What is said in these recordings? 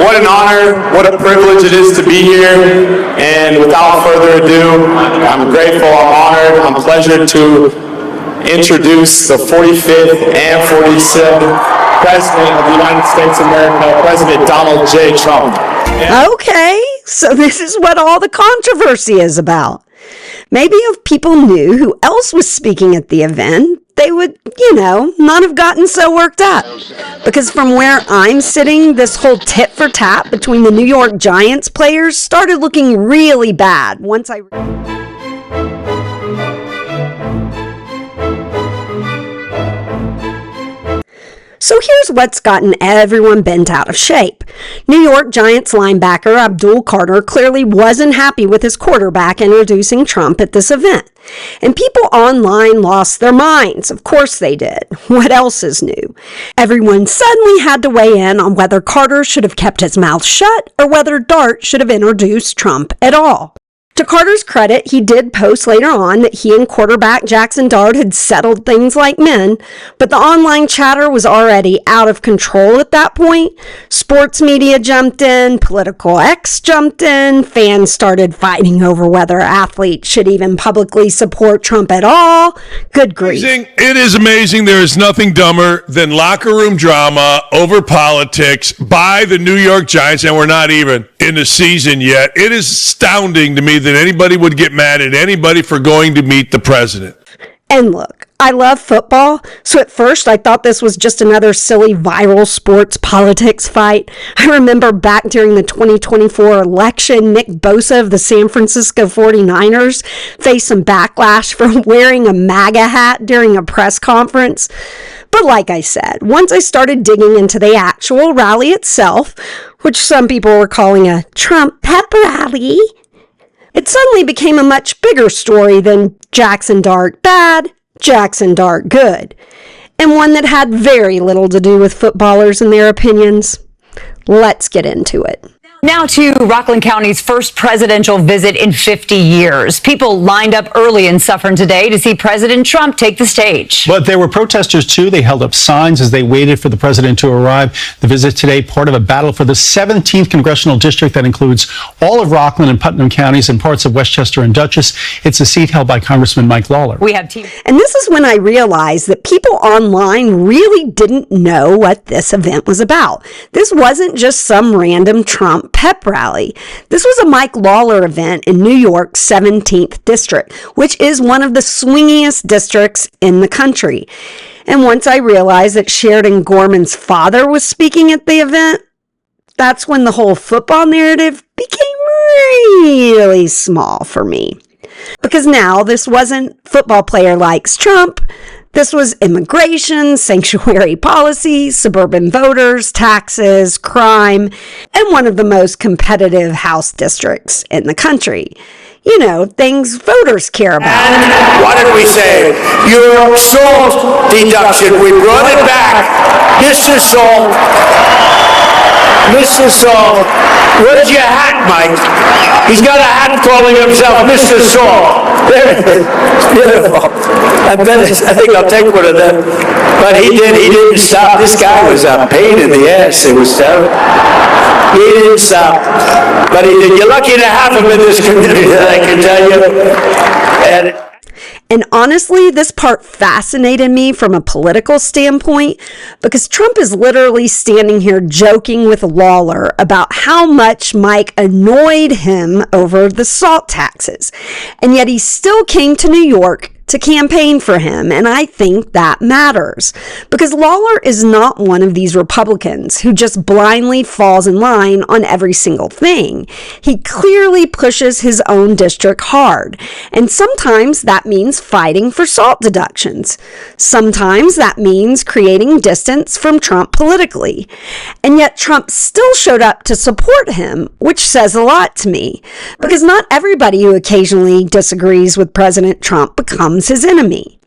what an honor, what a privilege it is to be here. And without further ado, I'm grateful, I'm honored, I'm pleasured to introduce the 45th and 47th President of the United States of America, President Donald J. Trump. Okay, so this is what all the controversy is about. Maybe if people knew who else was speaking at the event, they would, not have gotten so worked up. Because from where I'm sitting, this whole tit for tat between the New York Giants players started looking really bad once I... So here's what's gotten everyone bent out of shape. New York Giants linebacker Abdul clearly wasn't happy with his quarterback introducing Trump at this event. And people online lost their minds. Of course they did. What else is new? Everyone suddenly had to weigh in on whether Carter should have kept his mouth shut or whether Dart should have introduced Trump at all. To Carter's credit, he did post later on that he and quarterback Jaxson had settled things like men, but the online chatter was already out of control at that point. Sports media jumped in, political X jumped in, fans started fighting over whether athletes should even publicly support Trump at all. Good grief. It is amazing. There is nothing dumber than locker room drama over politics by the New York Giants, and we're not even in the season yet. It is astounding to me that anybody would get mad at anybody for going to meet the president. And look, I love football, so at first I thought this was just another silly viral sports politics fight. I remember back during the 2024 election, Nick Bosa of the San Francisco 49ers faced some backlash for wearing a MAGA hat during a press conference. But like I said, once I started digging into the actual rally itself, which some people were calling a Trump pep rally, it suddenly became a much bigger story than Jaxson bad, Jaxson good, and one that had very little to do with footballers and their opinions. Let's get into it. Now to Rockland County's first presidential visit in 50 years. People lined up early in Suffern today to see President Trump take the stage. But there were protesters, too. They held up signs as they waited for the president to arrive. The visit today, part of a battle for the 17th congressional district that includes all of Rockland and Putnam counties and parts of Westchester and Dutchess. It's a seat held by Congressman Mike Lawler. And this is when I realized that people online really didn't know what this event was about. This wasn't just some random Trump pep rally. This was a Mike Lawler event in New York's 17th district, which is one of the swingiest districts in the country. And once I realized that Sheridan Gorman's father was speaking at the event, that's when the whole football narrative became really small for me. Because now this wasn't football player likes Trump. This was immigration, sanctuary policy, suburban voters, taxes, crime, and one of the most competitive House districts in the country. Things voters care about. And what did we say? Your salt deduction, we brought it back. Mr. Salt, where's your hat, Mike? He's got a hat calling himself Mr. Salt. There it is. It's beautiful. I think I'll take one of them. But he didn't stop. This guy was a pain in the ass. It was terrible. He didn't stop. But he did. You're lucky to have him in this community, I can tell you. And honestly, this part fascinated me from a political standpoint because Trump is literally standing here joking with Lawler about how much Mike annoyed him over the salt taxes. And yet he still came to New York to campaign for him, and I think that matters because Lawler is not one of these Republicans who just blindly falls in line on every single thing. He clearly pushes his own district hard, and sometimes that means fighting for salt deductions. Sometimes that means creating distance from Trump politically, and yet Trump still showed up to support him, which says a lot to me because not everybody who occasionally disagrees with President Trump becomes his enemy.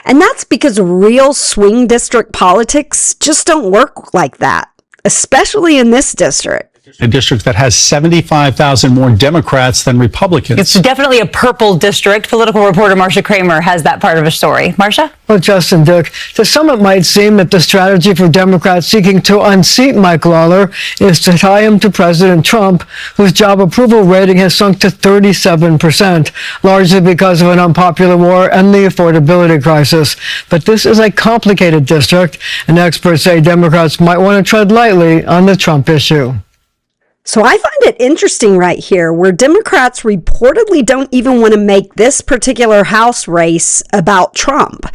And that's because real swing district politics just don't work like that, especially in this district. a district that has 75,000 more Democrats than Republicans. It's definitely a purple district. Political reporter Marcia Kramer has that part of a story. Marcia? Well, Justin, Dick, to some it might seem that the strategy for Democrats seeking to unseat Mike Lawler is to tie him to President Trump, whose job approval rating has sunk to 37%, largely because of an unpopular war and the affordability crisis. But this is a complicated district, and experts say Democrats might want to tread lightly on the Trump issue. So I find it interesting right here where Democrats reportedly don't even want to make this particular House race about Trump.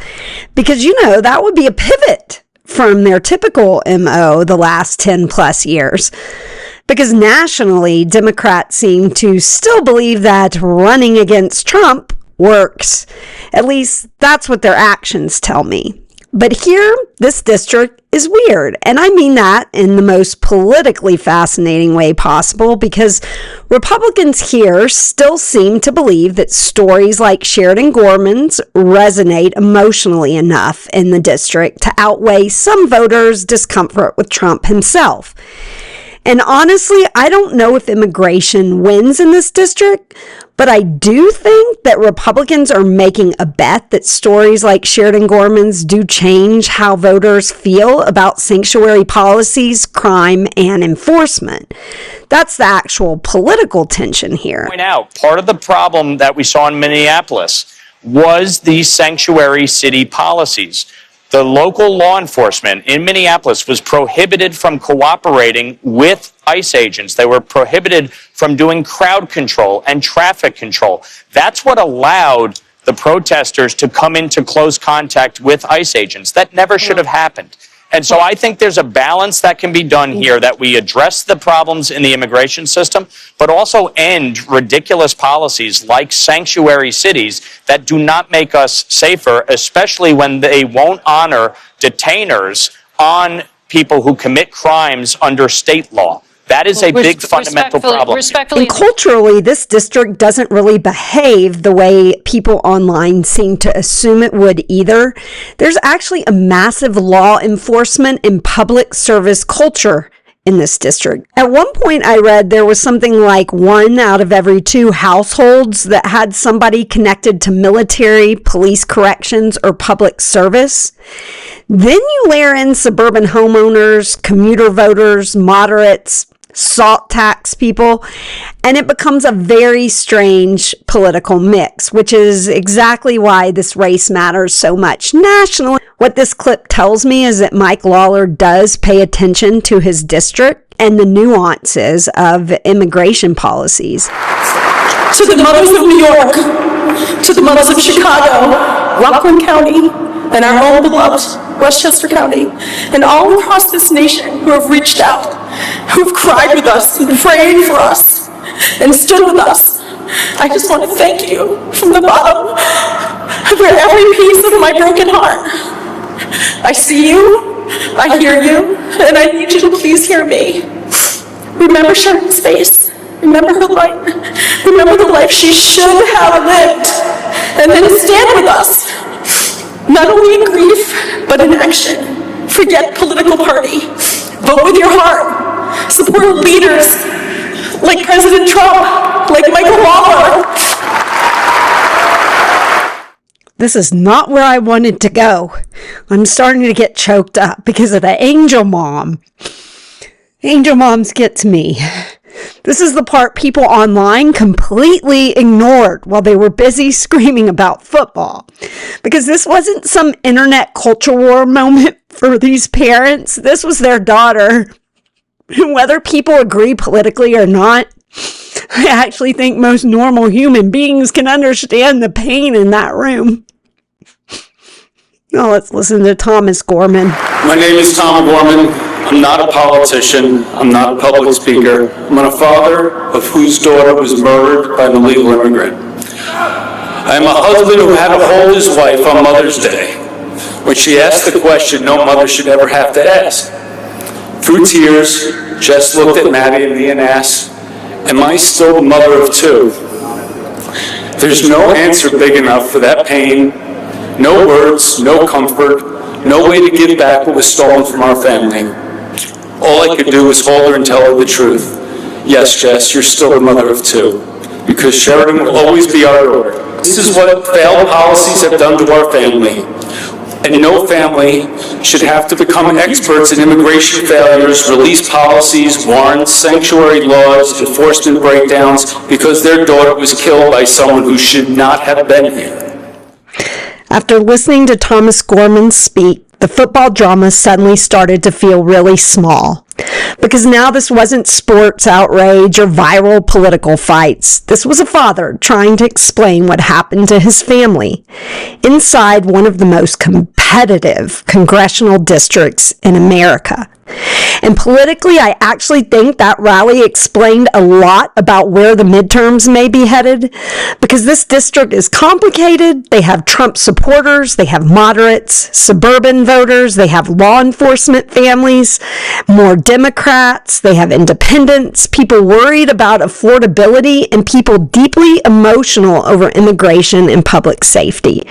Because, that would be a pivot from their typical MO the last 10 plus years. Because nationally, Democrats seem to still believe that running against Trump works. At least that's what their actions tell me. But here, this district is weird. And I mean that in the most politically fascinating way possible, because Republicans here still seem to believe that stories like Sheridan Gorman's resonate emotionally enough in the district to outweigh some voters' discomfort with Trump himself. And honestly, I don't know if immigration wins in this district, but I do think that Republicans are making a bet that stories like Sheridan Gorman's do change how voters feel about sanctuary policies, crime, and enforcement. That's the actual political tension here. Point out, part of the problem that we saw in Minneapolis was these sanctuary city policies. The local law enforcement in Minneapolis was prohibited from cooperating with ICE agents. They were prohibited from doing crowd control and traffic control. That's what allowed the protesters to come into close contact with ICE agents. That never should have happened. And so I think there's a balance that can be done here, that we address the problems in the immigration system, but also end ridiculous policies like sanctuary cities that do not make us safer, especially when they won't honor detainers on people who commit crimes under state law. That is a big fundamental problem. And culturally, this district doesn't really behave the way people online seem to assume it would either. There's actually a massive law enforcement and public service culture in this district. At one point I read there was something like 1 out of every 2 households that had somebody connected to military, police, corrections, or public service. Then you layer in suburban homeowners, commuter voters, moderates, salt tax people, and it becomes a very strange political mix, which is exactly why this race matters so much nationally. What this clip tells me is that Mike Lawler does pay attention to his district and the nuances of immigration policies. To the mothers of New York, to the mothers of Chicago, Rockland County, and our own beloved Westchester County, and all across this nation who have reached out, who have cried with us and prayed for us and stood with us. I just want to thank you from the bottom of every piece of my broken heart. I see you, I hear you, and I need you to please hear me. Remember Sharon's face. Remember her life. Remember the life she should have lived. And then stand with us. Not only in grief, but in action. Forget political party. Vote with your heart. Support leaders like President Trump, like Michael Lawler. This is not where I wanted to go. I'm starting to get choked up because of the angel mom. Angel moms get to me. This is the part people online completely ignored while they were busy screaming about football. Because this wasn't some internet culture war moment for these parents. This was their daughter. Whether people agree politically or not, I actually think most normal human beings can understand the pain in that room. Now let's listen to Thomas Gorman. My name is Tom Gorman. I'm not a politician. I'm not a public speaker. I'm a father of whose daughter was murdered by an illegal immigrant. I am a husband who had to hold his wife on Mother's Day when she asked the question no mother should ever have to ask. Through tears, Jess looked at Maddie and me and asked, "Am I still the mother of 2? There's no answer big enough for that pain, no words, no comfort, no way to give back what was stolen from our family. All I could do was hold her and tell her the truth. Yes, Jess, you're still the mother of two, because Sheridan will always be our daughter. This is what failed policies have done to our family. And no family should have to become experts in immigration failures, release policies, warrants, sanctuary laws, enforcement breakdowns, because their daughter was killed by someone who should not have been here. After listening to Thomas Gorman speak, the football drama suddenly started to feel really small. Because now this wasn't sports outrage or viral political fights. This was a father trying to explain what happened to his family inside one of the most competitive congressional districts in America. And politically, I actually think that rally explained a lot about where the midterms may be headed, because this district is complicated. They have Trump supporters, they have moderates, suburban voters, they have law enforcement families, more Democrats, they have independents, people worried about affordability, and people deeply emotional over immigration and public safety.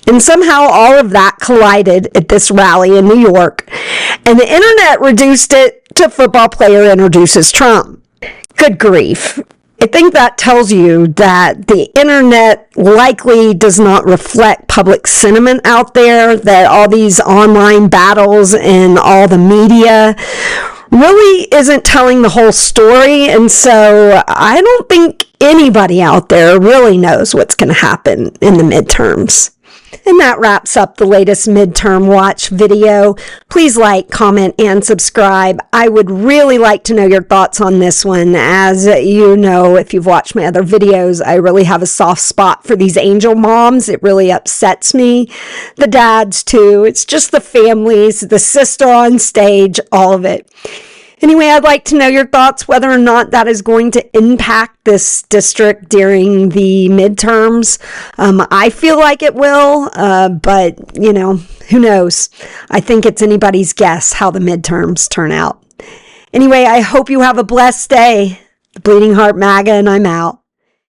And somehow all of that collided at this rally in New York, and the internet reduced it to football player introduces Trump. Good grief. I think that tells you that the internet likely does not reflect public sentiment out there, that all these online battles and all the media really isn't telling the whole story. And so I don't think anybody out there really knows what's going to happen in the midterms. And that wraps up the latest midterm watch video. Please like, comment, and subscribe. I would really like to know your thoughts on this one. As you know, if you've watched my other videos, I really have a soft spot for these angel moms. It really upsets me. The dads too. It's just the families, the sister on stage, all of it. Anyway, I'd like to know your thoughts, whether or not that is going to impact this district during the midterms. I feel like it will, but, you know, who knows? I think it's anybody's guess how the midterms turn out. Anyway, I hope you have a blessed day. The Bleeding Heart MAGA, and I'm out.